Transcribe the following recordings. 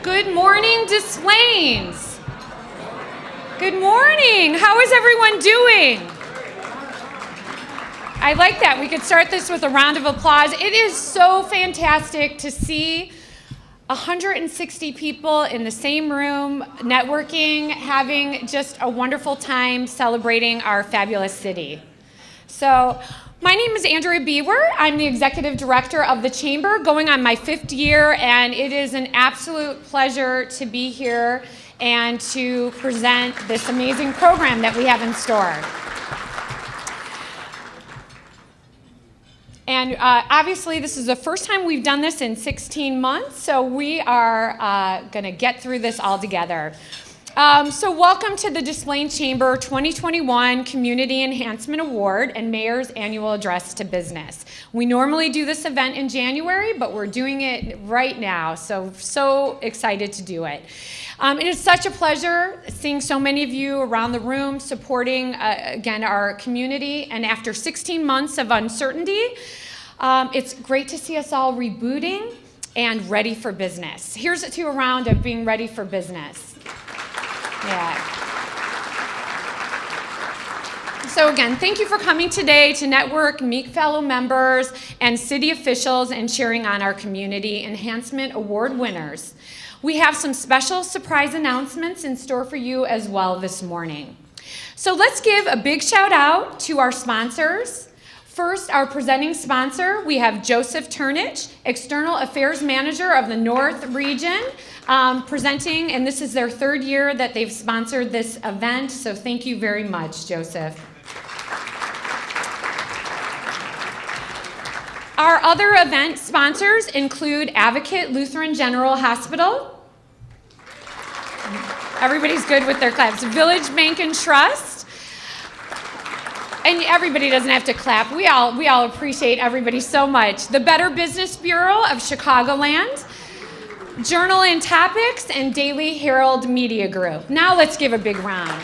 Good morning, Des Plaines. Good morning. How is everyone doing? I like that. We could start this with a round of applause. It is so fantastic to see 160 people in the same room, networking, having just a wonderful time celebrating our fabulous city. So, my name is Andrea Bieber. I'm the Executive Director of the Chamber, going on my 5th year, and it is an absolute pleasure to be here and to present this amazing program that we have in store. And obviously, this is the first time we've done this in 16 months, so we are going to get through this all together. So welcome to the Des Plaines Chamber 2021 Community Enhancement Award and Mayor's Annual Address to Business. We normally do this event in January, but we're doing it right now, so excited to do it. It is such a pleasure seeing so many of you around the room supporting, again, our community. And after 16 months of uncertainty, it's great to see us all rebooting and ready for business. Here's to a round of being ready for business. Yeah. So again, thank you for coming today to network, meet fellow members and city officials, and cheering on our Community Enhancement Award winners. We have some special surprise announcements in store for you as well this morning. So let's give a big shout out to our sponsors. First, our presenting sponsor, we have Joseph Turnich, External Affairs Manager of the North Region, presenting, and this is their 3rd year that they've sponsored this event, so thank you very much, Joseph. Our other event sponsors include Advocate Lutheran General Hospital. Everybody's good with their claps. Village Bank and Trust. And everybody doesn't have to clap. We all appreciate everybody so much. The Better Business Bureau of Chicagoland, Journal and Topics, and Daily Herald Media Group. Now let's give a big round.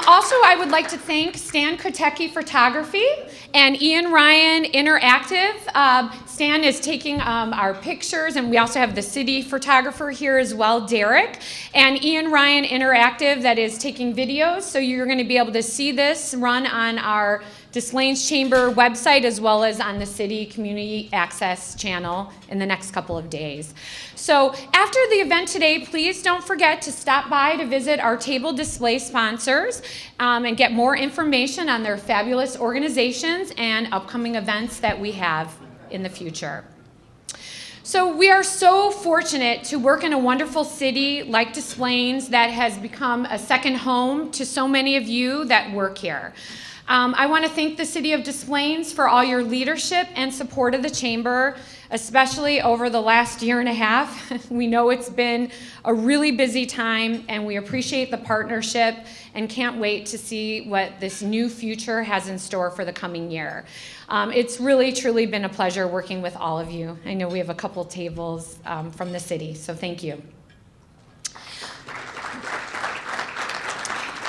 Also, I would like to thank Stan Kotecki Photography and Ian Ryan Interactive. Stan is taking our pictures, and we also have the city photographer here as well, Derek, and Ian Ryan Interactive that is taking videos, so you're going to be able to see this run on our Des Plaines Chamber website as well as on the city community access channel in the next couple of days. So after the event today, please don't forget to stop by to visit our table display sponsors and get more information on their fabulous organizations and upcoming events that we have in the future. So we are so fortunate to work in a wonderful city like Des Plaines that has become a second home to so many of you that work here. I want to thank the City of Des Plaines for all your leadership and support of the Chamber, especially over the last year and a half. We know it's been a really busy time, and we appreciate the partnership and can't wait to see what this new future has in store for the coming year. It's really, truly been a pleasure working with all of you. I know we have a couple tables from the city, so thank you.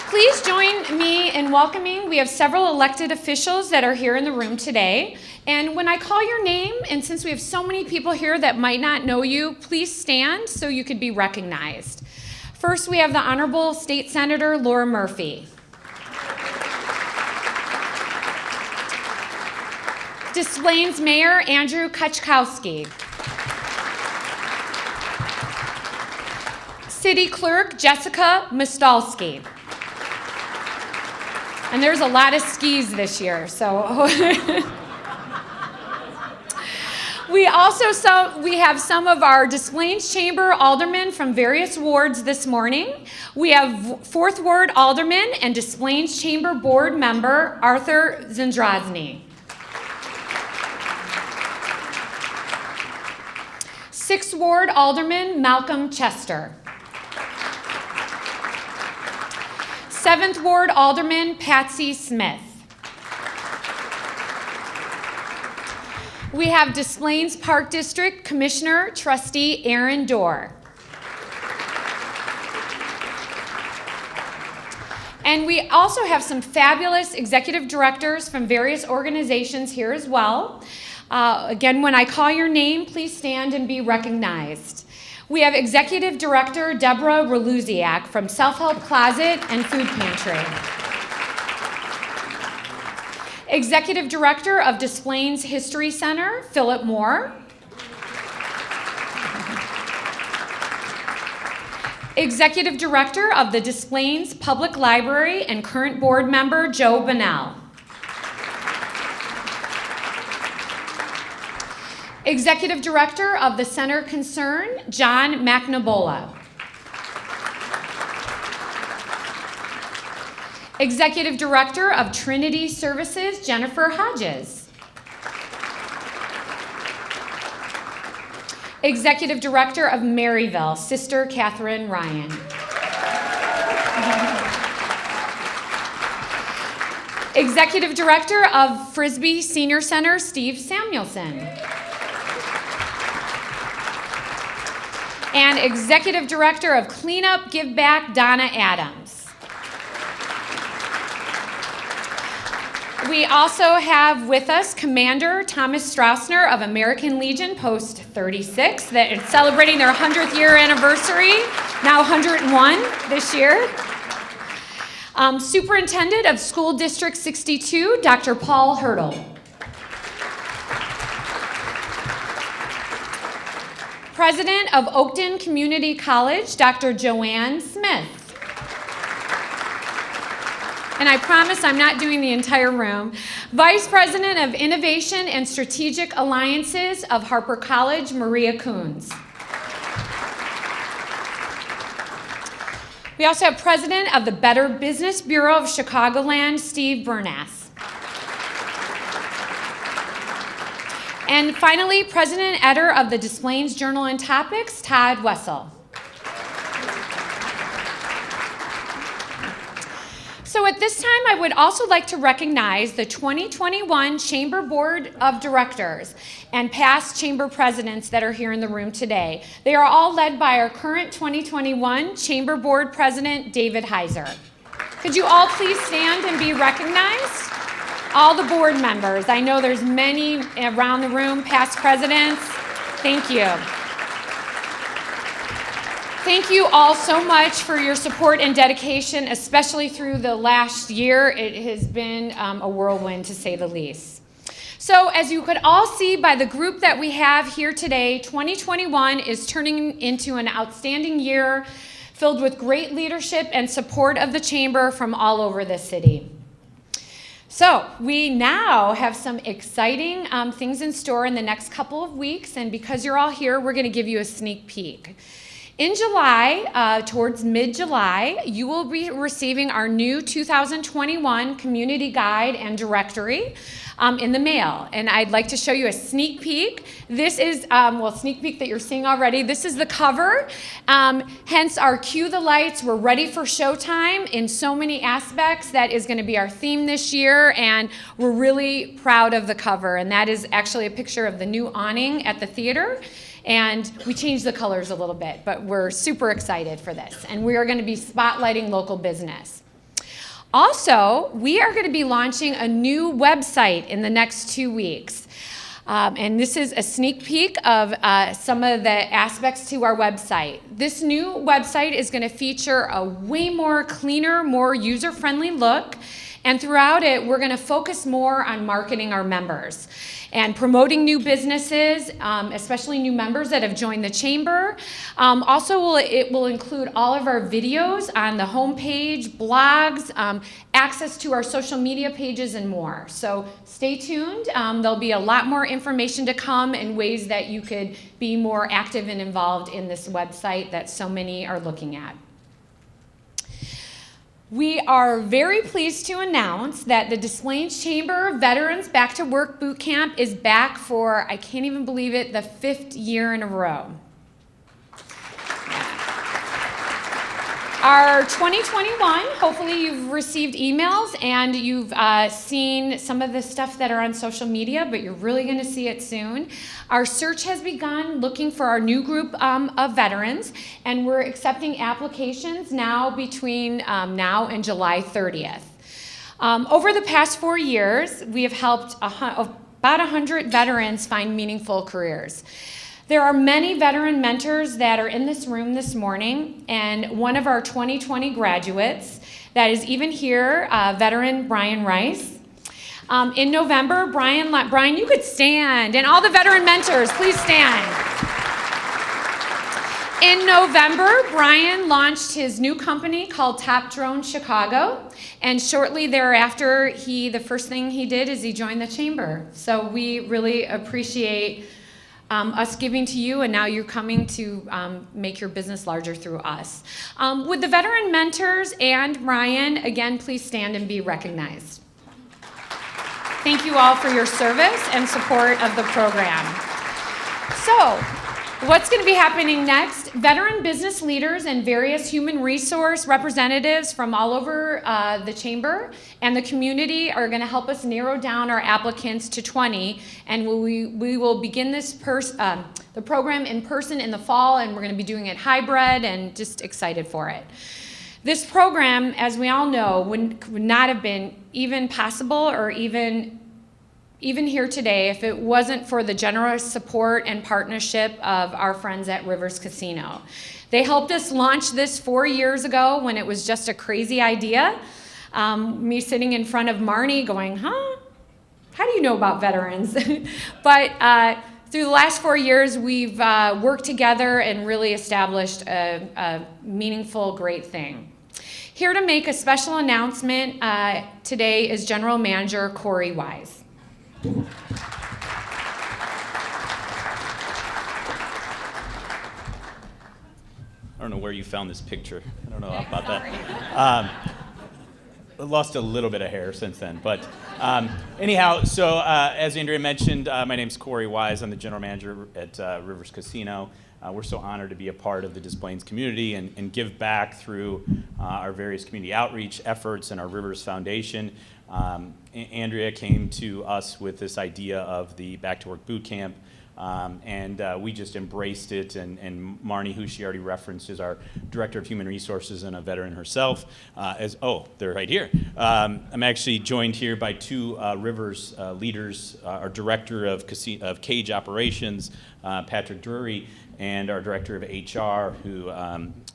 Please join me in welcoming, we have several elected officials that are here in the room today. And when I call your name, and since we have so many people here that might not know you, please stand so you could be recognized. First, we have the Honorable State Senator Laura Murphy. Des Plaines Mayor Andrew Gachkowski. City Clerk Jessica Mostalski. And there's a lot of skis this year, so. We have some of our Des Plaines Chamber aldermen from various wards this morning. We have 4th Ward Alderman and Des Plaines Chamber Board member Arthur Zendrozny. 6th Ward Alderman Malcolm Chester. 7th Ward Alderman Patsy Smith. We have Des Plaines Park District Commissioner Trustee Aaron Dorr. And we also have some fabulous executive directors from various organizations here as well. Again, when I call your name, please stand and be recognized. We have Executive Director Deborah Reluziak from Self-Help Closet and Food Pantry. Executive Director of Des Plaines History Center, Philip Moore. Executive Director of the Des Plaines Public Library and current board member, Joe Bonnell. Executive Director of the Center Concern, John McNabola. Executive Director of Trinity Services, Jennifer Hodges. Executive Director of Maryville, Sister Catherine Ryan. Executive Director of Frisbee Senior Center, Steve Samuelson. And Executive Director of Cleanup Give Back, Donna Adams. We also have with us Commander Thomas Strausner of American Legion Post 36 that is celebrating their 100th year anniversary, now 101 this year. Superintendent of School District 62, Dr. Paul Hurdle. President of Oakton Community College, Dr. Joanne Smith. And I promise I'm not doing the entire room. Vice President of Innovation and Strategic Alliances of Harper College, Maria Coons. We also have President of the Better Business Bureau of Chicagoland, Steve Bernass. And finally, President Editor of the Des Plaines Journal and Topics, Todd Wessel. So at this time, I would also like to recognize the 2021 Chamber Board of Directors and past Chamber Presidents that are here in the room today. They are all led by our current 2021 Chamber Board President, David Heiser. Could you all please stand and be recognized? All the board members. I know there's many around the room, past presidents. Thank you. Thank you all so much for your support and dedication, especially through the last year. It has been a whirlwind, to say the least. So as you could all see by the group that we have here today, 2021 is turning into an outstanding year filled with great leadership and support of the Chamber from all over the city. So we now have some exciting things in store in the next couple of weeks, and because you're all here, we're going to give you a sneak peek. In July, towards mid-July, you will be receiving our new 2021 Community Guide and Directory in the mail, and I'd like to show you a sneak peek. This is, sneak peek that you're seeing already. This is the cover, hence our Cue the Lights. We're ready for showtime in so many aspects. That is going to be our theme this year, and we're really proud of the cover, and that is actually a picture of the new awning at the theater. And we changed the colors a little bit, but we're super excited for this. And we are going to be spotlighting local business. Also, we are going to be launching a new website in the next 2 weeks. And this is a sneak peek of some of the aspects to our website. This new website is going to feature a way more cleaner, more user-friendly look. And throughout it, we're going to focus more on marketing our members and promoting new businesses, especially new members that have joined the Chamber. Also, it will include all of our videos on the homepage, blogs, access to our social media pages, and more. So stay tuned. There'll be a lot more information to come and ways that you could be more active and involved in this website that so many are looking at. We are very pleased to announce that the Des Plaines Chamber Veterans Back to Work Boot Camp is back for, I can't even believe it, the 5th year in a row. Our 2021, hopefully you've received emails and you've seen some of the stuff that are on social media, but you're really going to see it soon. Our search has begun looking for our new group of veterans, and we're accepting applications now between now and July 30th. Over the past 4 years, we have helped about 100 veterans find meaningful careers. There are many veteran mentors that are in this room this morning, and one of our 2020 graduates that is even here, veteran Brian Rice. In November, Brian, you could stand, and all the veteran mentors, please stand. In November, Brian launched his new company called Top Drone Chicago, and shortly thereafter, the first thing he did is he joined the chamber. So we really appreciate us giving to you, and now you're coming to make your business larger through us. Would the veteran mentors and Ryan, again, please stand and be recognized. Thank you all for your service and support of the program. So, what's going to be happening next? Veteran business leaders and various human resource representatives from all over the chamber and the community are going to help us narrow down our applicants to 20, and we will begin this the program in person in the fall, and we're going to be doing it hybrid, and just excited for it. This program, as we all know, would not have been even possible or even here today if it wasn't for the generous support and partnership of our friends at Rivers Casino. They helped us launch this 4 years ago when it was just a crazy idea. Me sitting in front of Marnie going, how do you know about veterans? But through the last 4 years, we've worked together and really established a meaningful, great thing. Here to make a special announcement today is General Manager Corey Wise. I don't know where you found this picture. I don't know about that. I lost a little bit of hair since then. But anyhow, so as Andrea mentioned, my name's Corey Wise. I'm the general manager at Rivers Casino. We're so honored to be a part of the Des Plaines community and give back through our various community outreach efforts and our Rivers Foundation. Andrea came to us with this idea of the Back to Work Boot Camp, and we just embraced it. And Marnie, who she already referenced, is our Director of Human Resources and a veteran herself. They're right here. I'm actually joined here by two Rivers leaders, our Director of Cage Operations, Patrick Drury, and our Director of HR,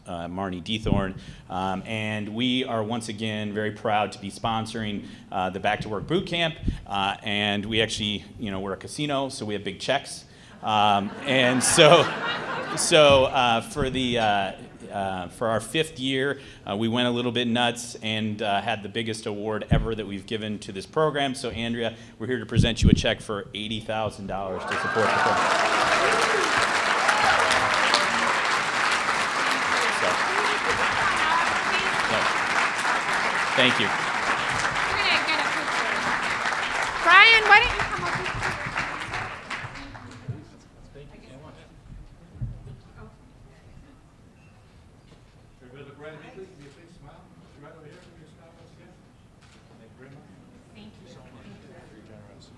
Marnie Dethorn. And we are once again very proud to be sponsoring the Back to Work Boot Camp. And we actually, we're a casino, so we have big checks. And so for our fifth year, we went a little bit nuts and had the biggest award ever that we've given to this program. So Andrea, we're here to present you a check for $80,000 to support the program. Thank you. We're going to get a picture. Brian, why don't you come up here? Thank you so much. Everybody look right at me, please. Give me a big smile. Right over here. Give me a smile once again. Thank you very much. Thank you so much. Very generous.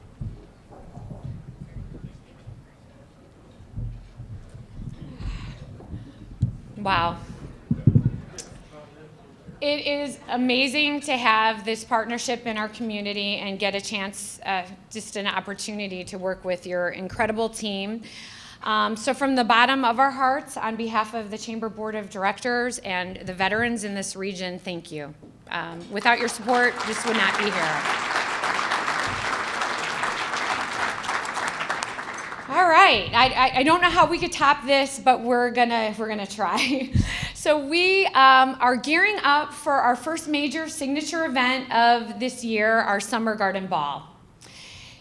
Wow. It is amazing to have this partnership in our community and get a chance, just an opportunity to work with your incredible team. So from the bottom of our hearts, on behalf of the Chamber Board of Directors and the veterans in this region, thank you. Without your support, this would not be here. All right, I don't know how we could top this, but we're gonna try. So we are gearing up for our first major signature event of this year, our Summer Garden Ball.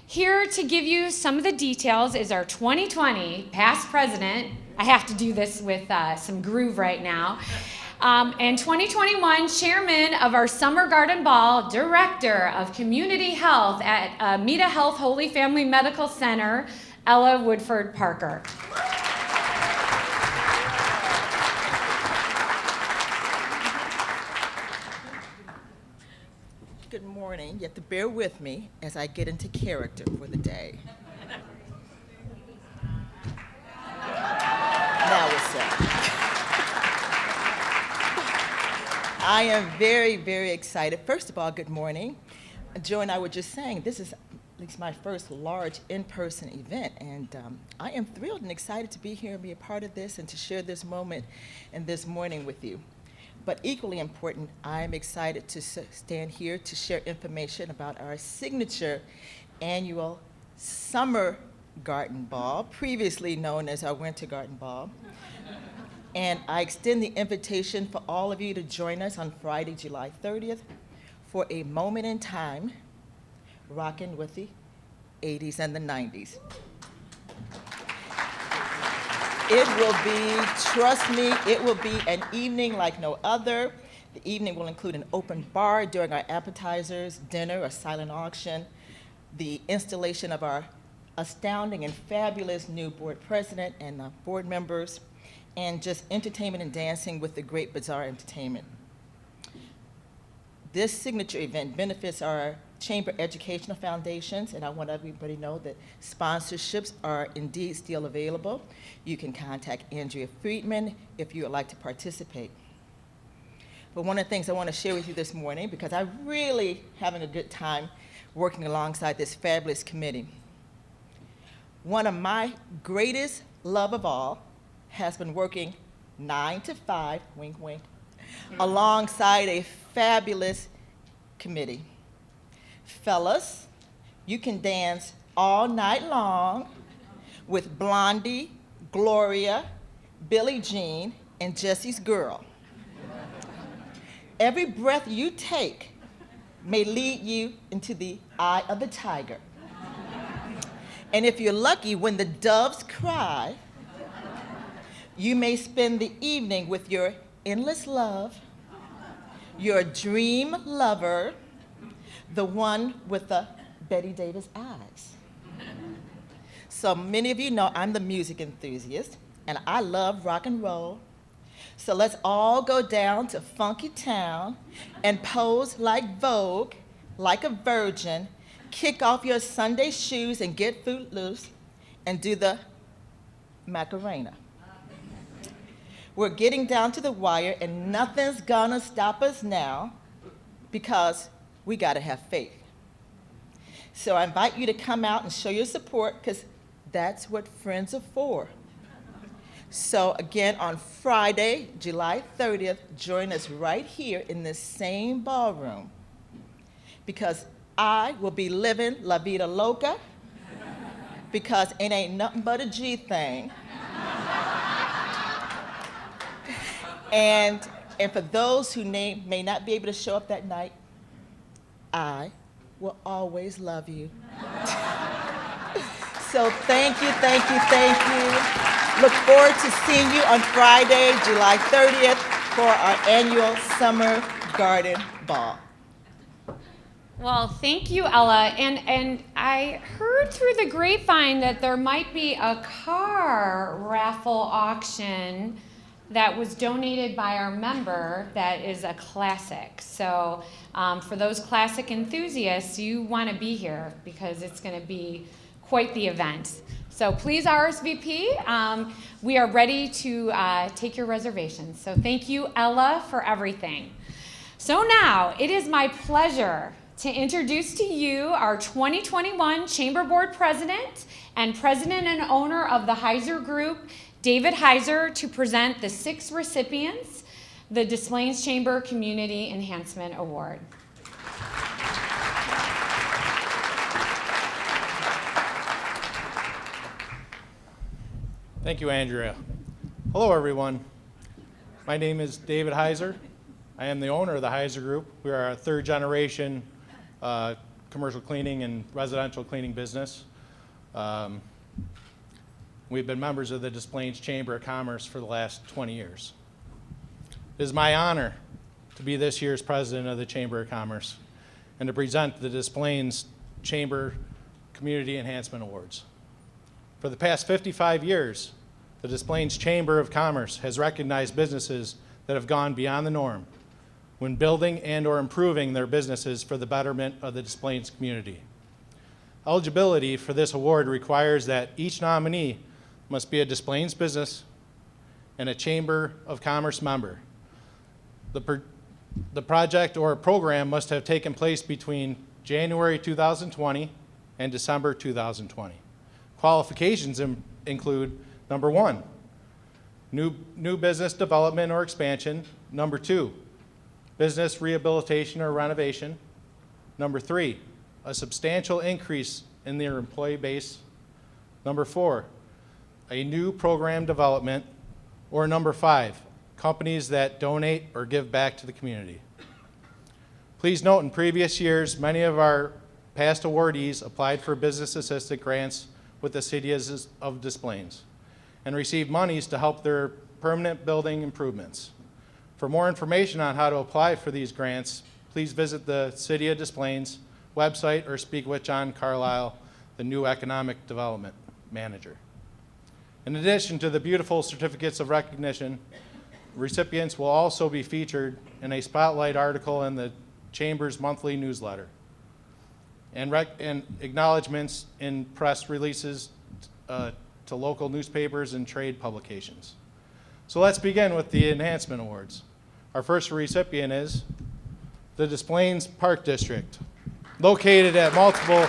Here to give you some of the details is our 2020 past president. I have to do this with some groove right now. And 2021 chairman of our Summer Garden Ball, director of community health at Meta Health Holy Family Medical Center, Ella Woodford Parker. Good morning. You have to bear with me as I get into character for the day. Now what's up? I am very, very excited. First of all, good morning. Joe and I were just saying, this is at least my first large in-person event, and I am thrilled and excited to be here and be a part of this and to share this moment and this morning with you. But equally important, I'm excited to stand here to share information about our signature annual Summer Garden Ball, previously known as our Winter Garden Ball. And I extend the invitation for all of you to join us on Friday, July 30th for a moment in time rocking with the 80s and the 90s. It will be, trust me, it will be an evening like no other. The evening will include an open bar during our appetizers, dinner, a silent auction, the installation of our astounding and fabulous new board president and board members, and just entertainment and dancing with the Great Bazaar Entertainment. This signature event benefits our Chamber Educational Foundations, and I want everybody to know that sponsorships are indeed still available. You can contact Andrea Friedman if you would like to participate. But one of the things I want to share with you this morning, because I'm really having a good time working alongside this fabulous committee. One of my greatest love of all has been working 9 to 5, wink, wink, alongside a fabulous committee. Fellas, you can dance all night long with Blondie, Gloria, Billie Jean, and Jesse's Girl. Every breath you take may lead you into the eye of the tiger. And if you're lucky, when the doves cry, you may spend the evening with your endless love, your dream lover, the one with the Betty Davis eyes. So many of you know I'm the music enthusiast, and I love rock and roll. So let's all go down to Funky Town and pose like Vogue, like a virgin, kick off your Sunday shoes and get footloose, and do the Macarena. We're getting down to the wire, and nothing's gonna stop us now because we gotta have faith. So I invite you to come out and show your support, because that's what friends are for. So again, on Friday, July 30th, join us right here in this same ballroom, because I will be living La Vida Loca, because it ain't nothing but a G thing. And for those who may not be able to show up that night, I will always love you. So thank you, thank you, thank you. Look forward to seeing you on Friday, July 30th for our annual Summer Garden Ball. Well, thank you, Ella. And I heard through the grapevine that there might be a car raffle auction that was donated by our member that is a classic. So for those classic enthusiasts, you want to be here because it's going to be quite the event. So please RSVP. We are ready to take your reservations. So thank you, Ella, for everything. So now it is my pleasure to introduce to you our 2021 Chamber Board President and President and owner of the Heiser Group, David Heiser, to present the 6 recipients, the Des Plaines Chamber Community Enhancement Award. Thank you, Andrea. Hello, everyone. My name is David Heiser. I am the owner of the Heiser Group. We are a third-generation commercial cleaning and residential cleaning business. We've been members of the Des Plaines Chamber of Commerce for the last 20 years. It is my honor to be this year's president of the Chamber of Commerce and to present the Des Plaines Chamber Community Enhancement Awards. For the past 55 years, the Des Plaines Chamber of Commerce has recognized businesses that have gone beyond the norm when building and or improving their businesses for the betterment of the Des Plaines community. Eligibility for this award requires that each nominee must be a Des Plaines business and a Chamber of Commerce member. The project or program must have taken place between January 2020 and December 2020. Qualifications include number 1, new business development or expansion. Number 2, business rehabilitation or renovation. Number 3, a substantial increase in their employee base. Number 4, a new program development. Or number 5, companies that donate or give back to the community. Please note, in previous years, many of our past awardees applied for business assistant grants with the City of Des Plaines and received monies to help their permanent building improvements. For more information on how to apply for these grants, please visit the City of Des Plaines website or speak with John Carlisle, the new Economic Development Manager. In addition to the beautiful certificates of recognition, recipients will also be featured in a spotlight article in the Chamber's monthly newsletter and acknowledgments in press releases to local newspapers and trade publications. So let's begin with the Enhancement Awards. Our first recipient is the Des Plaines Park District, located at multiple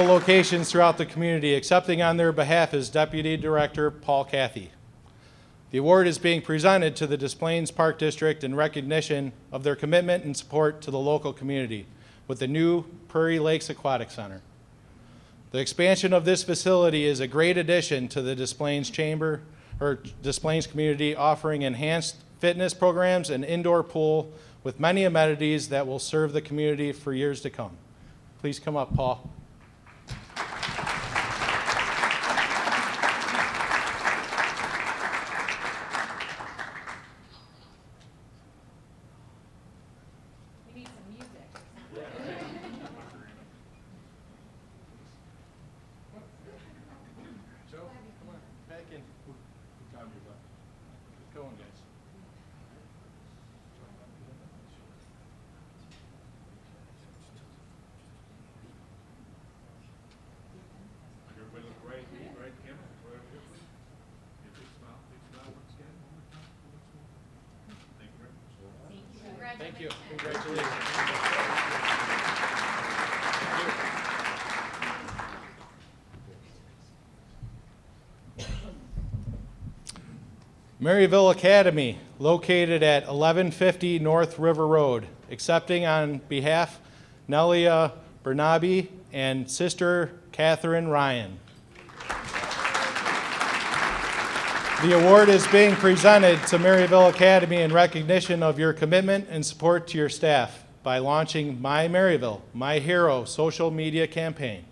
locations throughout the community. Accepting on their behalf is Deputy Director Paul Cathy. The award is being presented to the Des Plaines Park District in recognition of their commitment and support to the local community with the new Prairie Lakes Aquatic Center. The expansion of this facility is a great addition to the Des Plaines Chamber or Des Plaines community, offering enhanced fitness programs and indoor pool with many amenities that will serve the community for years to come. Please come up, Paul. We need some music. Joe, come on, back in. Keep going, guys. Everybody look right at me, right camera, right here, please. Big smile once again. Thank you very much. Thank you. Congratulations. Maryville Academy, located at 1150 North River Road, accepting on behalf Nelia Bernabe and sister Catherine Ryan. The award is being presented to Maryville Academy in recognition of your commitment and support to your staff by launching My Maryville, My Hero social media campaign.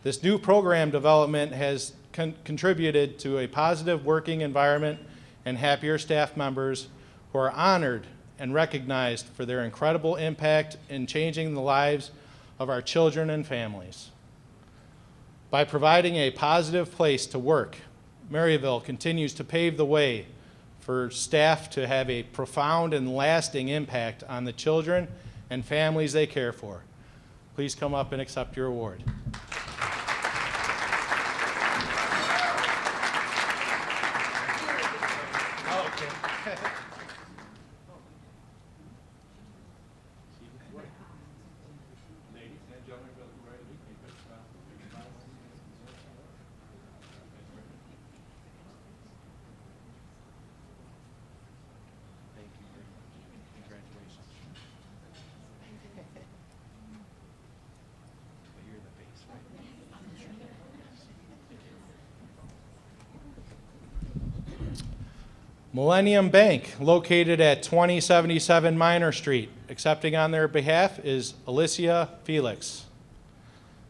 This new program development has contributed to a positive working environment and happier staff members who are honored and recognized for their incredible impact in changing the lives of our children and families. By providing a positive place to work, Maryville continues to pave the way for staff to have a profound and lasting impact on the children and families they care for. Please come up and accept your award. Ladies and gentlemen, look right at me, keep it smile, big smile. Thank you very much. Congratulations. You're the base, right? Millennium Bank, located at 2077 Minor Street. Accepting on their behalf is Alicia Felix.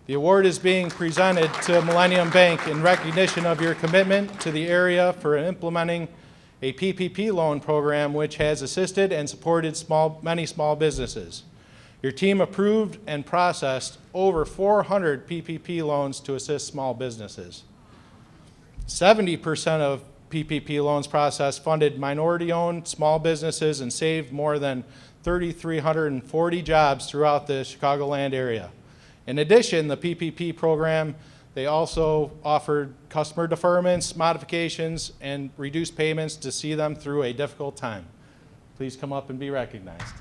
The award is being presented to Millennium Bank in recognition of your commitment to the area for implementing a PPP loan program which has assisted and supported many small businesses. Your team approved and processed over 400 PPP loans to assist small businesses. 70% of PPP loans processed funded minority-owned small businesses and saved more than 3,340 jobs throughout the Chicagoland area. In addition, the PPP program, they also offered customer deferments, modifications, and reduced payments to see them through a difficult time. Please come up and be recognized.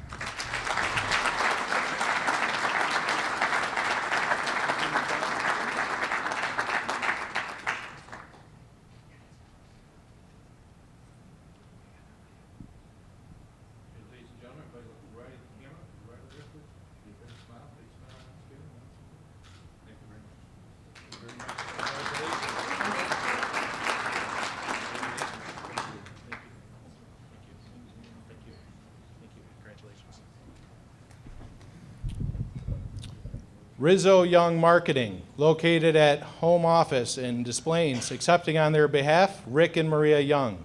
Rizzo Young Marketing, located at home office in Des Plaines, accepting on their behalf Rick and Maria Young.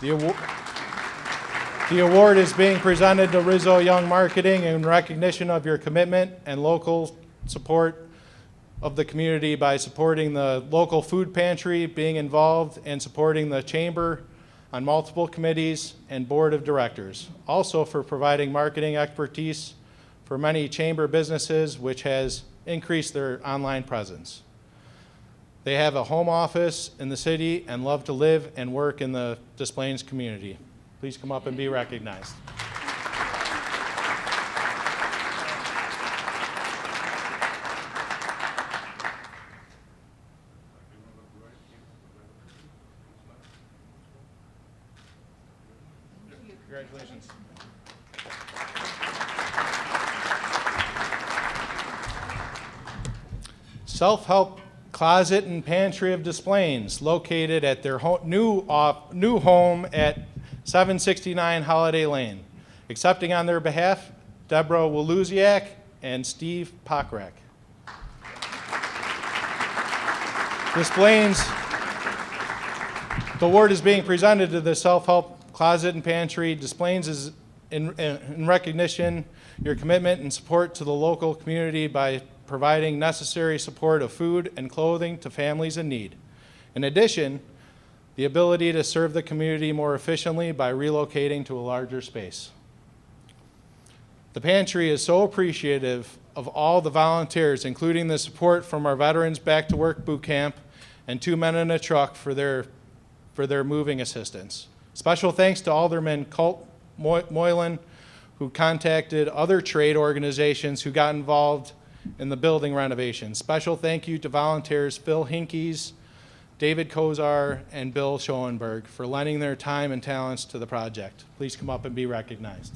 The award is being presented to Rizzo Young Marketing in recognition of your commitment and local support of the community by supporting the local food pantry, being involved and supporting the chamber on multiple committees and board of directors. Also for providing marketing expertise for many chamber businesses, which has increased their online presence. They have a home office in the city and love to live and work in the Des Plaines community. Please come up and be recognized. Congratulations. Self-help closet and pantry of Des Plaines, located at their new home at 769 Holiday Lane. Accepting on their behalf, Deborah Waluziak and Steve Pokrack. Des Plaines, the award is being presented to the Self-Help Closet and Pantry. Des Plaines is in recognition your commitment and support to the local community by providing necessary support of food and clothing to families in need. In addition, the ability to serve the community more efficiently by relocating to a larger space. The pantry is so appreciative of all the volunteers, including the support from our Veterans Back to Work Boot Camp and 2 men in a truck for their moving assistance. Special thanks to Alderman Colt Moylan, who contacted other trade organizations who got involved in the building renovation. Special thank you to volunteers Phil Hinkies, David Kozar, and Bill Schoenberg for lending their time and talents to the project. Please come up and be recognized.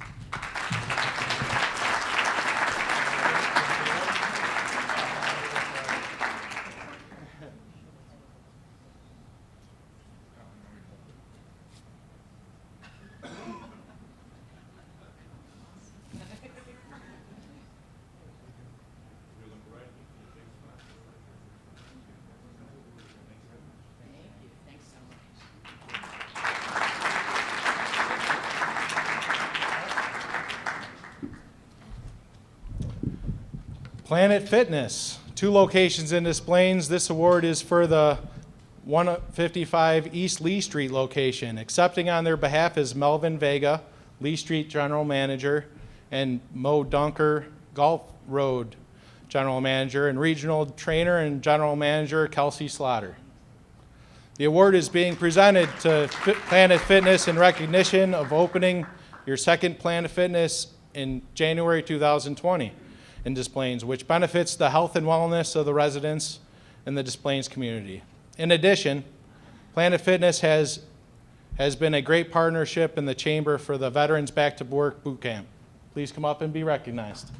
Planet Fitness, 2 locations in Des Plaines. This award is for the 155 East Lee Street location. Accepting on their behalf is Melvin Vega, Lee Street General Manager, and Mo Dunker, Gulf Road General Manager, and Regional Trainer and General Manager Kelsey Slaughter. The award is being presented to Planet Fitness in recognition of opening your second Planet Fitness in January 2020. In Des Plaines, which benefits the health and wellness of the residents in the Des Plaines community. In addition, Planet Fitness has been a great partnership in the chamber for the Veterans Back to Work Boot Camp. Please come up and be recognized.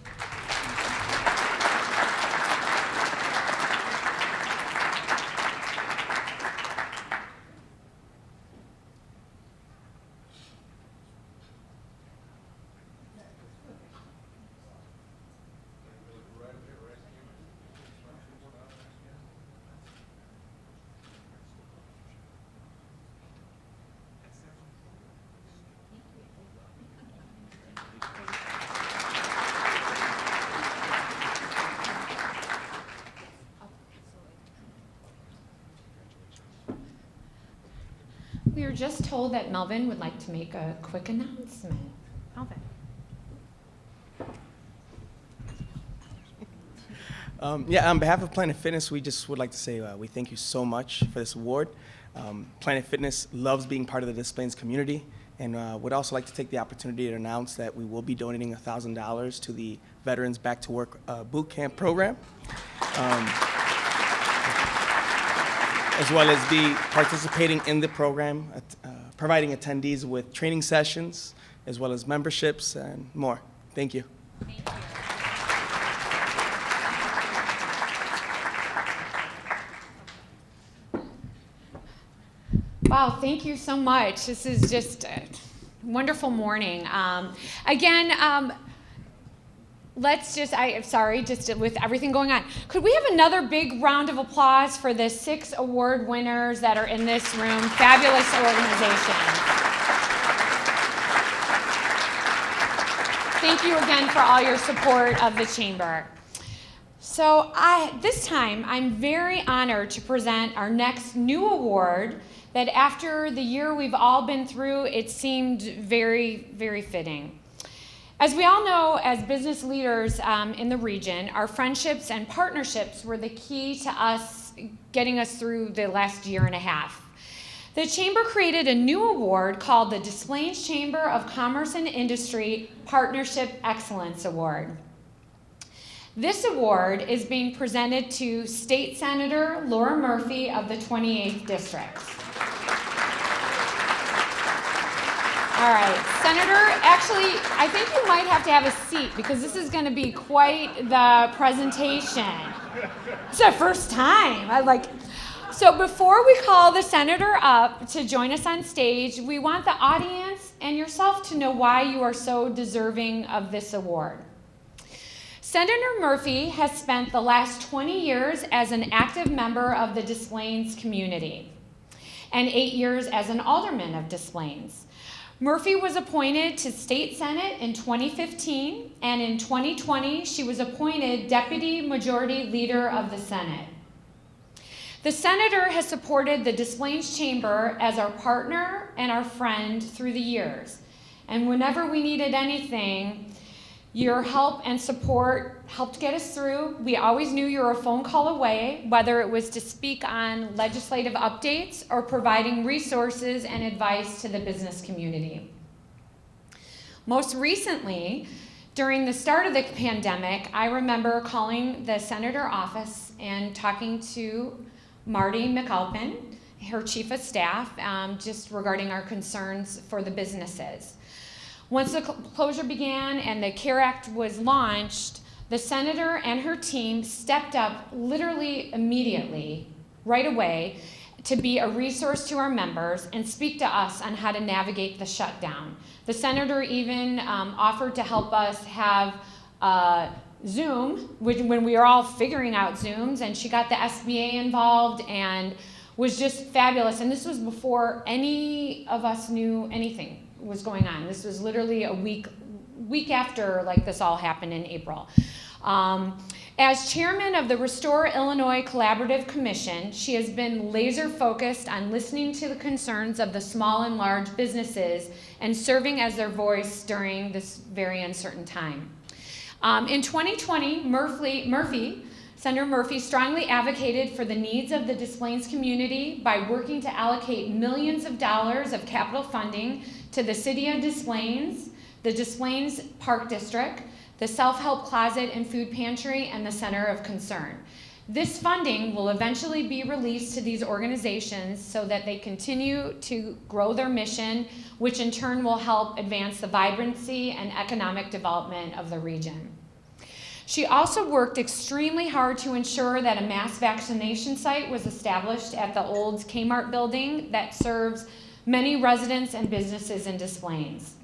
We were just told that Melvin would like to make a quick announcement. Melvin. On behalf of Planet Fitness, we just would like to say we thank you so much for this award. Planet Fitness loves being part of the Des Plaines community, and would also like to take the opportunity to announce that we will be donating $1,000 to the Veterans Back to Work Boot Camp program, as well as be participating in the program, providing attendees with training sessions, as well as memberships and more. Thank you. Thank you. Wow, thank you so much. This is just a wonderful morning. let's just, sorry, just with everything going on, could we have another big round of applause for the 6 award winners that are in this room? Fabulous organization. Thank you again for all your support of the Chamber. So this time, I'm very honored to present our next new award that after the year we've all been through, it seemed very, very fitting. As we all know, as business leaders in the region, our friendships and partnerships were the key to us getting us through the last year and a half. The Chamber created a new award called the Des Plaines Chamber of Commerce and Industry Partnership Excellence Award. This award is being presented to State Senator Laura Murphy of the 28th District. All right, Senator, actually, I think you might have to have a seat because this is going to be quite the presentation. It's the first time. So before we call the senator up to join us on stage, we want the audience and yourself to know why you are so deserving of this award. Senator Murphy has spent the last 20 years as an active member of the Des Plaines community and 8 years as an alderman of Des Plaines. Murphy was appointed to State Senate in 2015, and in 2020, she was appointed Deputy Majority Leader of the Senate. The senator has supported the Des Plaines Chamber as our partner and our friend through the years. And whenever we needed anything, your help and support helped get us through. We always knew you were a phone call away, whether it was to speak on legislative updates or providing resources and advice to the business community. Most recently, during the start of the pandemic, I remember calling the senator office and talking to Marty McAlpin, her chief of staff, just regarding our concerns for the businesses. Once the closure began and the CARE Act was launched, the senator and her team stepped up literally immediately, right away, to be a resource to our members and speak to us on how to navigate the shutdown. The senator even offered to help us have Zoom, when we were all figuring out Zooms, and she got the SBA involved and was just fabulous. And this was before any of us knew anything was going on. This was literally a week after this all happened in April. As chairman of the Restore Illinois Collaborative Commission, she has been laser focused on listening to the concerns of the small and large businesses and serving as their voice during this very uncertain time. In 2020, Senator Murphy strongly advocated for the needs of the Des Plaines community by working to allocate millions of dollars of capital funding to the City of Des Plaines, the Des Plaines Park District, the Self-Help Closet and Food Pantry, and the Center of Concern. This funding will eventually be released to these organizations so that they continue to grow their mission, which in turn will help advance the vibrancy and economic development of the region. She also worked extremely hard to ensure that a mass vaccination site was established at the old Kmart building that serves many residents and businesses in Des Plaines.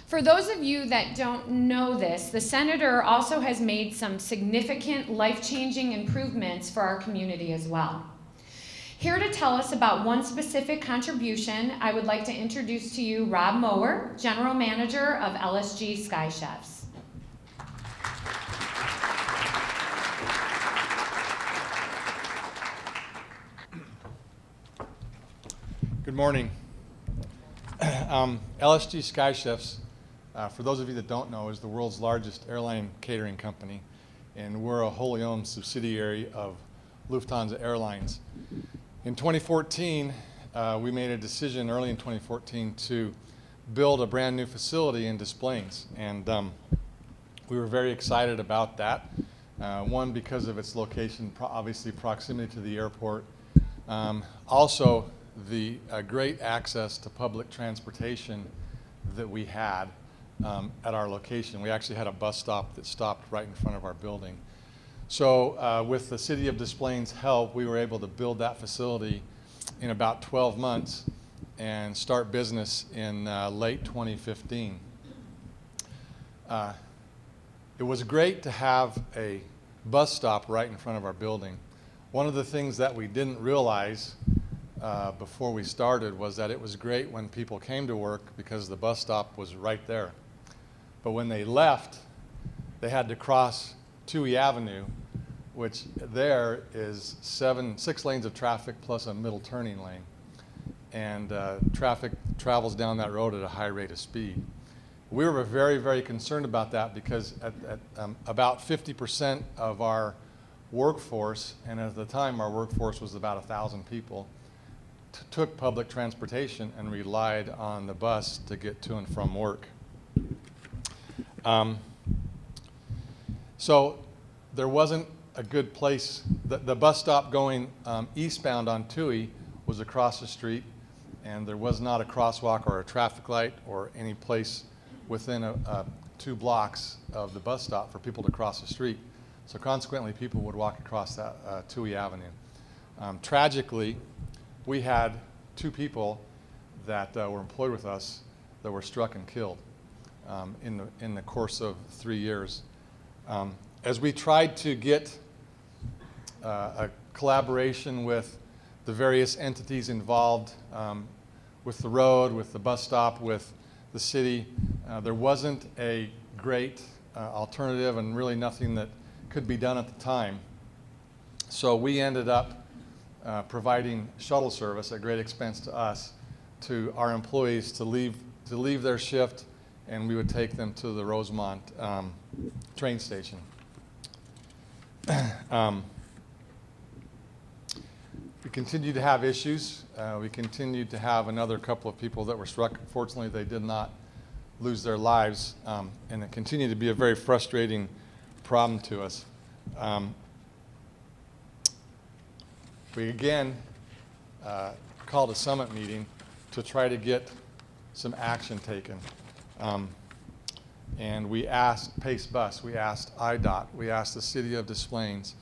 For those of you that don't know this, the senator also has made some significant life-changing improvements for our community as well. Here to tell us about one specific contribution, I would like to introduce to you Rob Mower, General Manager of LSG Sky Chefs. Good morning. LSG Sky Chefs, for those of you that don't know, is the world's largest airline catering company, and we're a wholly owned subsidiary of Lufthansa Airlines. In 2014, we made a decision early in 2014 to build a brand new facility in Des Plaines, and we were very excited about that. One, because of its location, obviously proximity to the airport. Also, the great access to public transportation that we had at our location. We actually had a bus stop that stopped right in front of our building. So with the City of Des Plaines' help, we were able to build that facility in about 12 months and start business in late 2015. It was great to have a bus stop right in front of our building. One of the things that we didn't realize before we started was that it was great when people came to work because the bus stop was right there. But when they left, they had to cross Toohey Avenue, which there is 6 lanes of traffic plus a middle turning lane. And traffic travels down that road at a high rate of speed. We were very, very concerned about that because at about 50% of our workforce, and at the time our workforce was about 1,000 people, took public transportation and relied on the bus to get to and from work. So there wasn't a good place. The bus stop going eastbound on Toohey was across the street, and there was not a crosswalk or a traffic light or any place within 2 blocks of the bus stop for people to cross the street. So consequently, people would walk across that Toohey Avenue. Tragically, we had 2 people that were employed with us that were struck and killed in the course of 3 years. As we tried to get a collaboration with the various entities involved, with the road, with the bus stop, with the city, there wasn't a great alternative and really nothing that could be done at the time. So we ended up providing shuttle service at great expense to us, to our employees to leave their shift, and we would take them to the Rosemont train station. We continued to have issues. We continued to have another couple of people that were struck. Fortunately, they did not lose their lives, and it continued to be a very frustrating problem to us. We again called a summit meeting to try to get some action taken. And we asked Pace Bus, we asked IDOT, we asked the City of Des Plaines,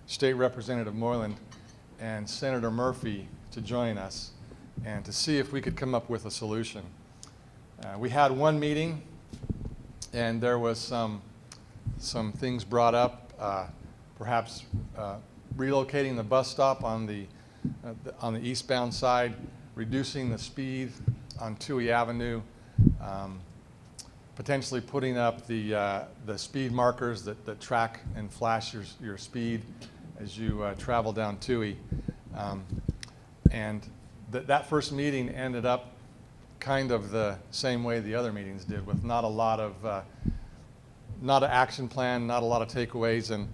State Representative Moylan, and Senator Murphy to join us and to see if we could come up with a solution. We had one meeting, and there was some things brought up, perhaps relocating the bus stop on the eastbound side, reducing the speed on Toohey Avenue, potentially putting up the speed markers that track and flash your speed as you travel down Toohey. And that first meeting ended up kind of the same way the other meetings did, with not a lot of not an action plan, not a lot of takeaways, and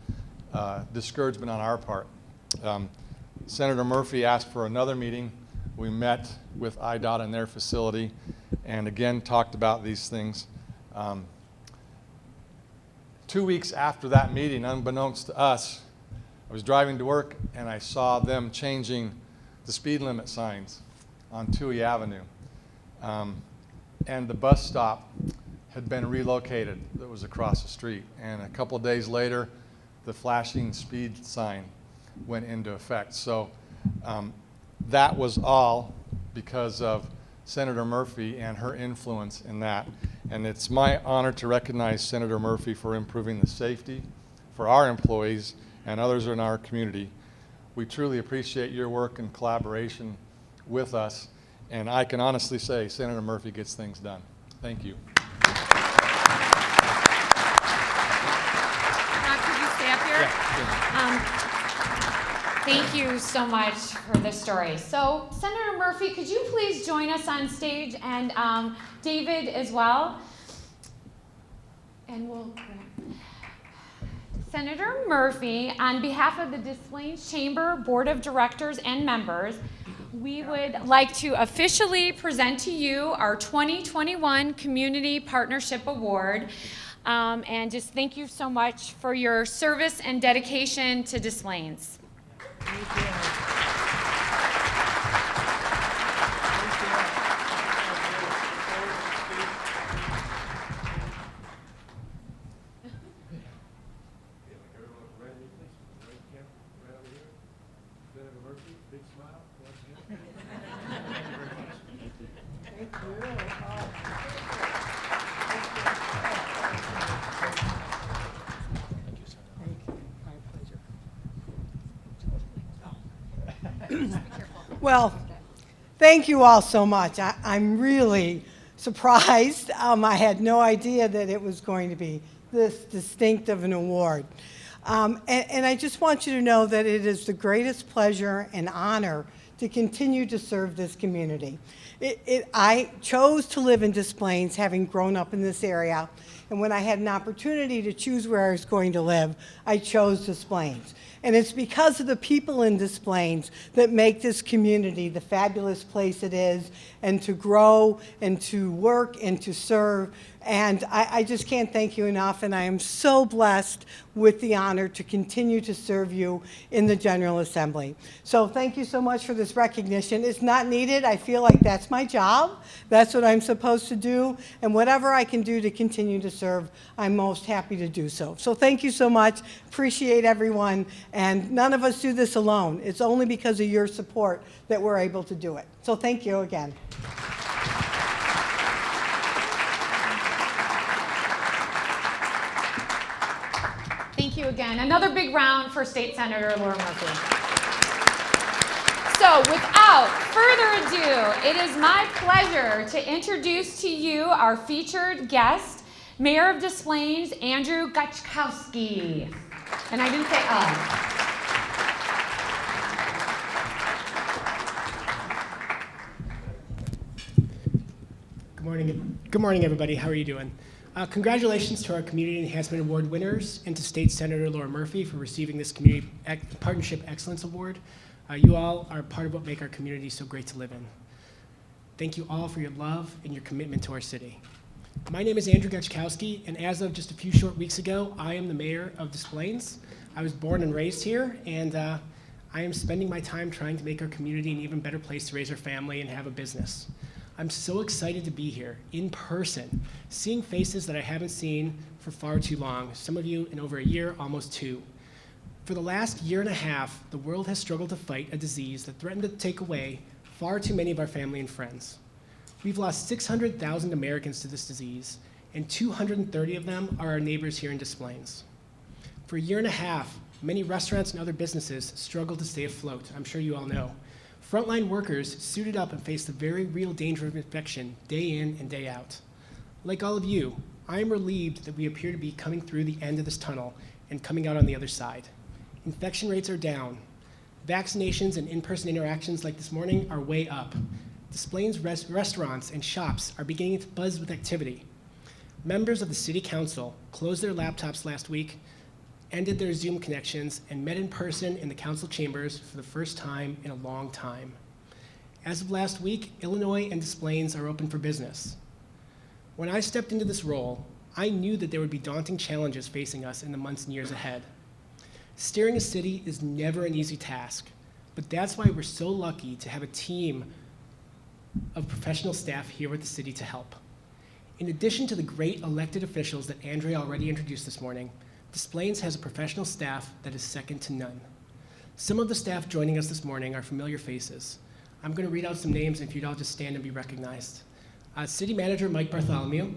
discouragement on our part. Senator Murphy asked for another meeting. We met with IDOT in their facility and again talked about these things. 2 weeks after that meeting, unbeknownst to us, I was driving to work and I saw them changing the speed limit signs on Toohey Avenue. And the bus stop had been relocated that was across the street. And a couple of days later, the flashing speed sign went into effect. So that was all because of Senator Murphy and her influence in that. And it's my honor to recognize Senator Murphy for improving the safety for our employees and others in our community. We truly appreciate your work and collaboration with us. And I can honestly say Senator Murphy gets things done. Thank you. Could you stay up here? Yeah. Thank you so much for the story. So, Senator Murphy, could you please join us on stage, and David as well? And we'll. Senator Murphy, on behalf of the Des Plaines Chamber Board of Directors and members, we would like to officially present to you our 2021 Community Partnership Award. And just thank you so much for your service and dedication to Des Plaines. Thank you. Everyone ready, please? Right, camera, right over here. Senator Murphy, big smile. Once again. Thank you. Well, thank you all so much. I'm really surprised. I had no idea that it was going to be this distinctive an award. And I just want you to know that it is the greatest pleasure and honor to continue to serve this community. I chose to live in Des Plaines, having grown up in this area, and when I had an opportunity to choose where I was going to live, I chose Des Plaines. And it's because of the people in Des Plaines that make this community the fabulous place it is, and to grow and to work and to serve. And I just can't thank you enough, and I am so blessed with the honor to continue to serve you in the General Assembly. So thank you so much for this recognition. It's not needed. I feel like that's my job. That's what I'm supposed to do. And whatever I can do to continue to serve, I'm most happy to do so. So thank you so much. Appreciate everyone. And none of us do this alone. It's only because of your support that we're able to do it. So thank you again. Thank you again. Another big round for State Senator Laura Murphy. So without further ado, it is my pleasure to introduce to you our featured guest, Mayor of Des Plaines, Andrew Gachkowski. And I didn't say Good morning, everybody. How are you doing? Congratulations to our Community Enhancement Award winners and to State Senator Laura Murphy for receiving this Community Partnership Excellence Award. You all are part of what make our community so great to live in. Thank you all for your love and your commitment to our city. My name is Andrew Gachkowski, and as of just a few short weeks ago, I am the mayor of Des Plaines. I was born and raised here, and I am spending my time trying to make our community an even better place to raise our family and have a business. I'm so excited to be here in person, seeing faces that I haven't seen for far too long, some of you in over a year, almost two. For the last year and a half, the world has struggled to fight a disease that threatened to take away far too many of our family and friends. We've lost 600,000 Americans to this disease, and 230 of them are our neighbors here in Des Plaines. For a year and a half, many restaurants and other businesses struggled to stay afloat. I'm sure you all know. Frontline workers suited up and faced the very real danger of infection day in and day out. Like all of you, I am relieved that we appear to be coming through the end of this tunnel and coming out on the other side. Infection rates are down. Vaccinations and in-person interactions like this morning are way up. Des Plaines restaurants and shops are beginning to buzz with activity. Members of the City Council closed their laptops last week, ended their Zoom connections, and met in person in the council chambers for the first time in a long time. As of last week, Illinois and Des Plaines are open for business. When I stepped into this role, I knew that there would be daunting challenges facing us in the months and years ahead. Steering a city is never an easy task, but that's why we're so lucky to have a team of professional staff here at the city to help. In addition to the great elected officials that Andrea already introduced this morning, Des Plaines has a professional staff that is second to none. Some of the staff joining us this morning are familiar faces. I'm going to read out some names, and if you'd all just stand and be recognized. City Manager Mike Bartholomew.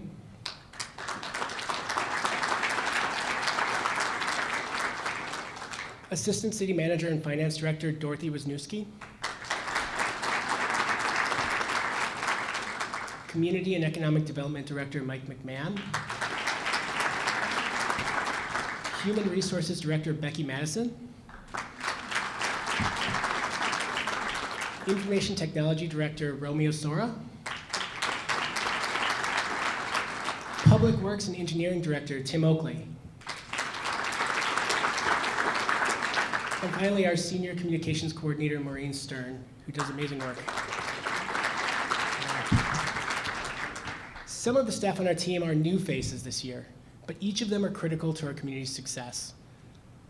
Assistant City Manager and Finance Director Dorothy Wisniewski. Community and Economic Development Director Mike McMahon. Human Resources Director Becky Madison. Information Technology Director Romeo Sora. Public Works and Engineering Director Tim Oakley. And finally, our Senior Communications Coordinator Maureen Stern, who does amazing work. Some of the staff on our team are new faces this year, but each of them are critical to our community's success.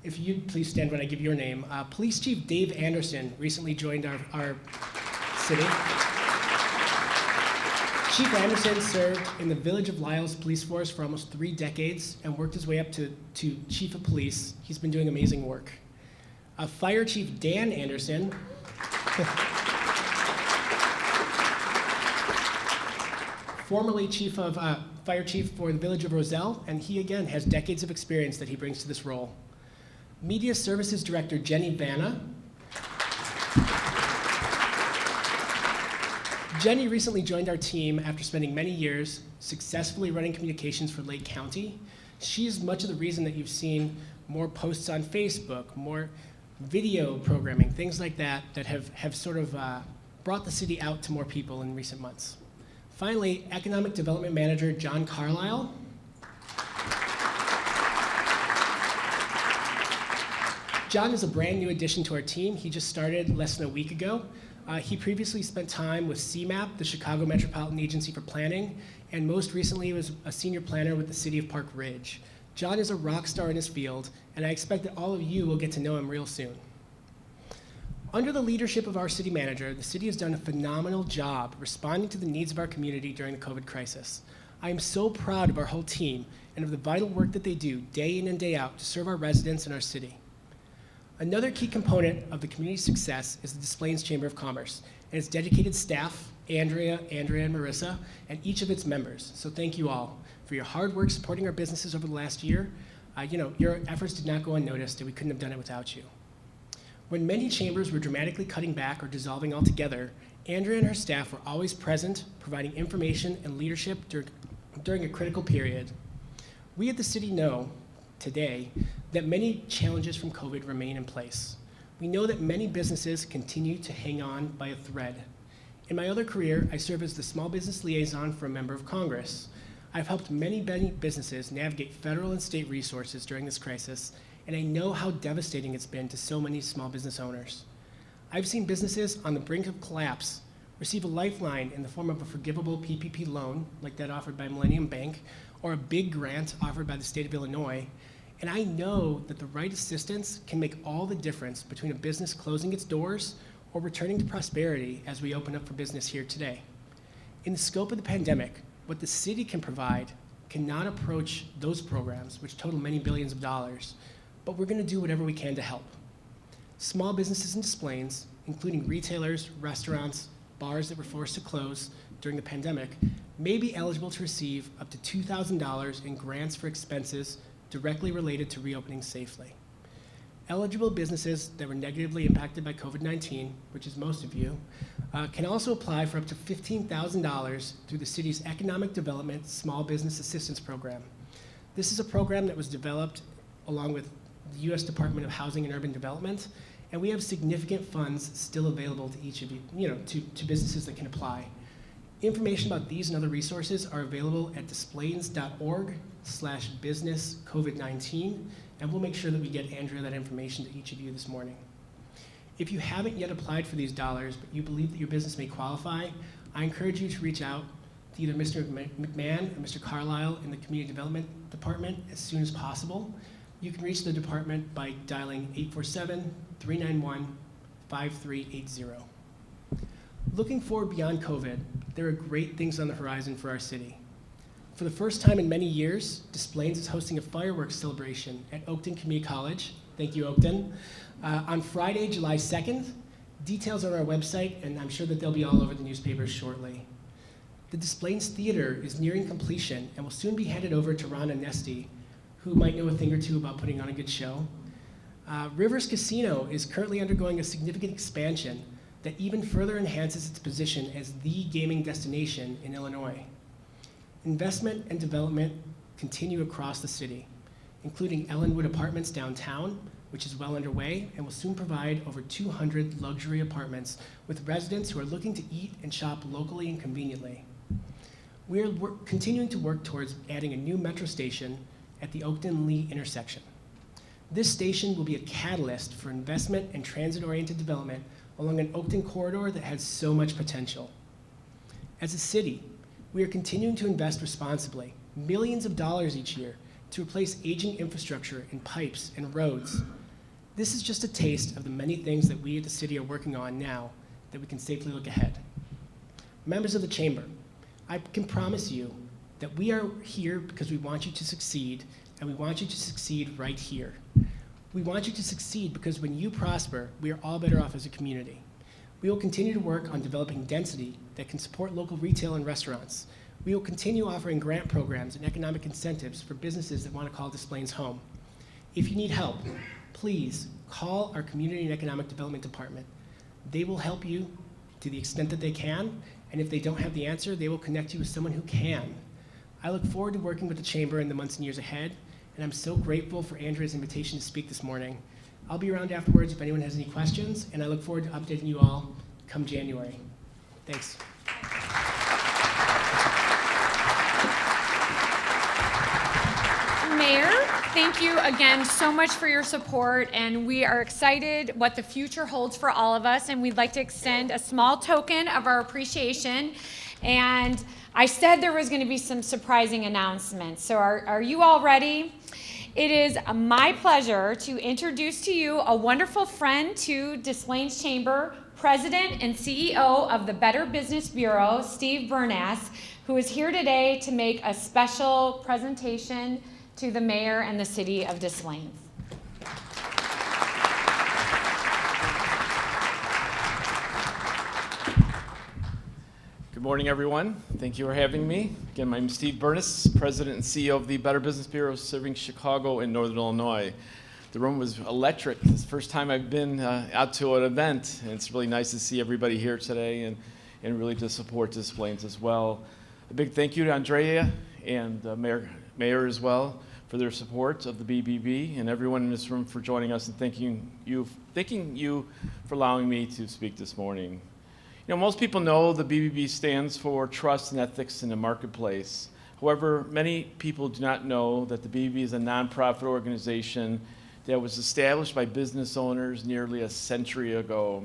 If you'd please stand when I give your name. Police Chief Dave Anderson recently joined our city. Chief Anderson served in the Village of Lyle's police force for almost 3 decades and worked his way up to Chief of Police. He's been doing amazing work. Fire Chief Dan Anderson formerly Fire Chief for the Village of Roselle, and he again has decades of experience that he brings to this role. Media Services Director Jenny Vanna. Jenny recently joined our team after spending many years successfully running communications for Lake County. She's much of the reason that you've seen more posts on Facebook, more video programming, things like that, that have sort of brought the city out to more people in recent months. Finally, Economic Development Manager John Carlisle. John is a brand new addition to our team. He just started less than a week ago. He previously spent time with CMAP, the Chicago Metropolitan Agency for Planning, and most recently he was a senior planner with the City of Park Ridge. John is a rock star in his field, and I expect that all of you will get to know him real soon. Under the leadership of our city manager, the city has done a phenomenal job responding to the needs of our community during the COVID crisis. I am so proud of our whole team and of the vital work that they do day in and day out to serve our residents and our city. Another key component of the community's success is the Des Plaines Chamber of Commerce and its dedicated staff, Andrea, and Marissa, and each of its members. So thank you all for your hard work supporting our businesses over the last year. Your efforts did not go unnoticed, and we couldn't have done it without you. When many chambers were dramatically cutting back or dissolving altogether, Andrea and her staff were always present, providing information and leadership during a critical period. We at the city know today that many challenges from COVID remain in place. We know that many businesses continue to hang on by a thread. In my other career, I serve as the small business liaison for a member of Congress. I've helped many businesses navigate federal and state resources during this crisis, and I know how devastating it's been to so many small business owners. I've seen businesses on the brink of collapse receive a lifeline in the form of a forgivable PPP loan, like that offered by Millennium Bank, or a big grant offered by the state of Illinois. And I know that the right assistance can make all the difference between a business closing its doors or returning to prosperity as we open up for business here today. In the scope of the pandemic, what the city can provide cannot approach those programs, which total many billions of dollars, but we're gonna do whatever we can to help. Small businesses in Des Plaines, including retailers, restaurants, bars that were forced to close during the pandemic, may be eligible to receive up to $2,000 in grants for expenses directly related to reopening safely. Eligible businesses that were negatively impacted by COVID-19, which is most of you, can also apply for up to $15,000 through the city's Economic Development Small Business Assistance Program. This is a program that was developed along with the U.S. Department of Housing and Urban Development, and we have significant funds still available to each of you, to businesses that can apply. Information about these and other resources are available at desplaines.org/business-COVID-19, and we'll make sure that we get Andrea that information to each of you this morning. If you haven't yet applied for these dollars, but you believe that your business may qualify, I encourage you to reach out to either Mr. McMahon or Mr. Carlisle in the Community Development Department as soon as possible. You can reach the department by dialing 847-391-5380. Looking forward beyond COVID, there are great things on the horizon for our city. For the first time in many years, Des Plaines is hosting a fireworks celebration at Oakton Community College. Thank you, Oakton. On Friday, July 2nd. Details are on our website, and I'm sure that they'll be all over the newspapers shortly. The Des Plaines Theater is nearing completion and will soon be handed over to Ron Anesti, who might know a thing or two about putting on a good show. Rivers Casino is currently undergoing a significant expansion that even further enhances its position as the gaming destination in Illinois. Investment and development continue across the city, including Ellenwood Apartments downtown, which is well underway and will soon provide over 200 luxury apartments with residents who are looking to eat and shop locally and conveniently. We're continuing to work towards adding a new metro station at the Oakton-Lee intersection. This station will be a catalyst for investment and transit-oriented development along an Oakton corridor that has so much potential. As a city, we are continuing to invest responsibly, millions of dollars each year, to replace aging infrastructure in pipes and roads. This is just a taste of the many things that we at the city are working on now that we can safely look ahead. Members of the Chamber, I can promise you that we are here because we want you to succeed, and we want you to succeed right here. We want you to succeed because when you prosper, we are all better off as a community. We will continue to work on developing density that can support local retail and restaurants. We will continue offering grant programs and economic incentives for businesses that want to call Des Plaines home. If you need help, please call our Community and Economic Development Department. They will help you to the extent that they can, And if they don't have the answer, they will connect you with someone who can. I look forward to working with the Chamber in the months and years ahead, and I'm so grateful for Andrea's invitation to speak this morning. I'll be around afterwards if anyone has any questions, and I look forward to updating you all come January. Thanks. Mayor, thank you again so much for your support, and we are excited what the future holds for all of us, and we'd like to extend a small token of our appreciation. And I said there was going to be some surprising announcements, so are you all ready? It is my pleasure to introduce to you a wonderful friend to Des Plaines Chamber, President and CEO of the Better Business Bureau, Steve Bernass, who is here today to make a special presentation to the mayor and the city of Des Plaines. Good morning, everyone. Thank you for having me. Again, my name is Steve Bernass, President and CEO of the Better Business Bureau serving Chicago and Northern Illinois. The room was electric. It's the first time I've been out to an event, and it's really nice to see everybody here today and really to support Des Plaines as well. A big thank you to Andrea and Mayor as well for their support of the BBB, and everyone in this room for joining us, and thanking you for allowing me to speak this morning. You know, most people know the BBB stands for Trust and Ethics in the Marketplace. However, many people do not know that the BBB is a nonprofit organization that was established by business owners nearly a century ago.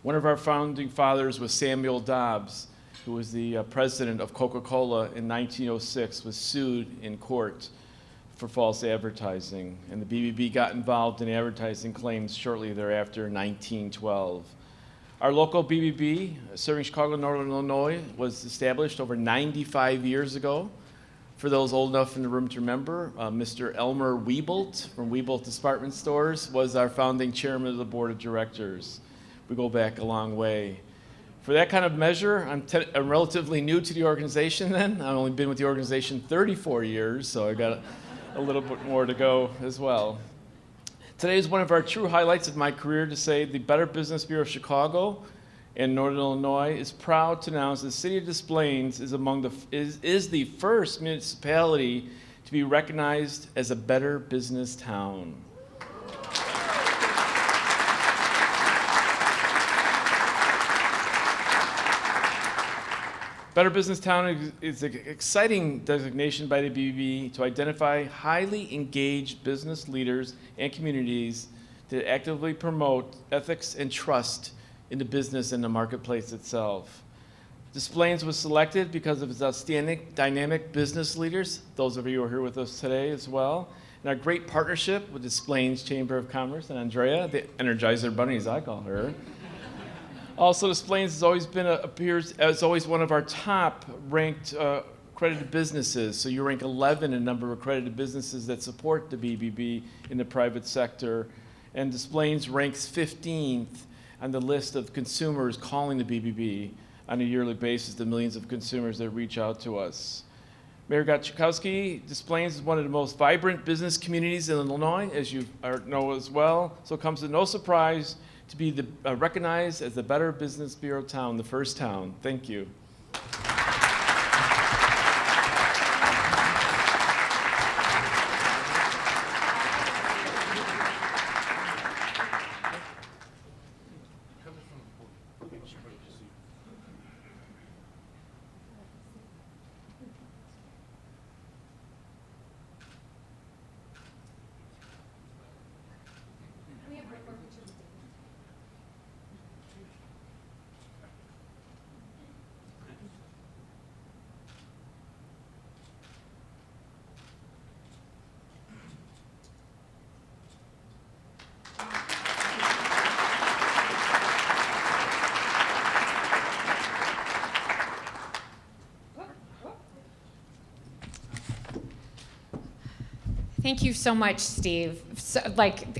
One of our founding fathers was Samuel Dobbs, who was the president of Coca-Cola in 1906, was sued in court for false advertising, and the BBB got involved in advertising claims shortly thereafter in 1912. Our local BBB, serving Chicago and Northern Illinois, was established over 95 years ago. For those old enough in the room to remember, Mr. Elmer Wiebolt from Wiebolt Department Stores was our founding chairman of the board of directors. We go back a long way. For that kind of measure, I'm relatively new to the organization then. I've only been with the organization 34 years, so I got a little bit more to go as well. Today is one of our true highlights of my career to say the Better Business Bureau of Chicago and Northern Illinois is proud to announce the city of Des Plaines is the first municipality to be recognized as a better business town. Better Business Town is an exciting designation by the BBB to identify highly engaged business leaders and communities that actively promote ethics and trust in the business and the marketplace itself. Des Plaines was selected because of its outstanding dynamic business leaders, those of you who are here with us today as well, and our great partnership with Des Plaines Chamber of Commerce and Andrea, the Energizer Bunny as I call her. Also, Des Plaines has always appears as always one of our top ranked accredited businesses. So you rank 11 in a number of accredited businesses that support the BBB in the private sector. And Des Plaines ranks 15th on the list of consumers calling the BBB on a yearly basis, the millions of consumers that reach out to us. Mayor Gachkowski, Des Plaines is one of the most vibrant business communities in Illinois, as you know as well. So it comes as no surprise to be recognized as the Better Business Bureau town, the first town. Thank you. Thank you so much, Steve.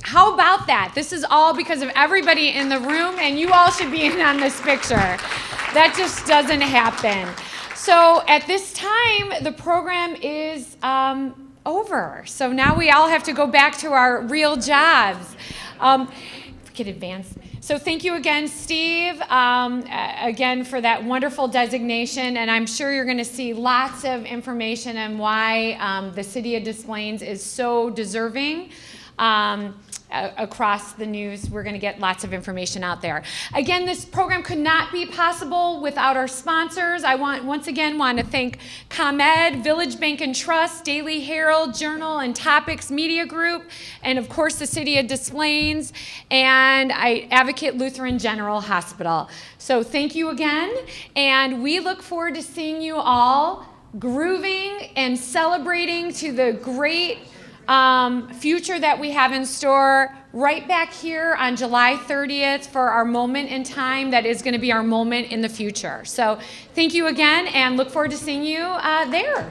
How about that? This is all because of everybody in the room, and you all should be in on this picture. That just doesn't happen. So at this time, the program is over. So now we all have to go back to our real jobs. could advance. So thank you again, Steve, again for that wonderful designation, and I'm sure you're going to see lots of information on why the City of Des Plaines is so deserving. Across the news, we're going to get lots of information out there. Again, this program could not be possible without our sponsors. I once again want to thank ComEd, Village Bank and Trust, Daily Herald, Journal, and Topics Media Group, and of course the City of Des Plaines, and I Advocate Lutheran General Hospital. So thank you again, and we look forward to seeing you all grooving and celebrating to the great future that we have in store right back here on July 30th for our moment in time that is going to be our moment in the future. So thank you again and look forward to seeing you there.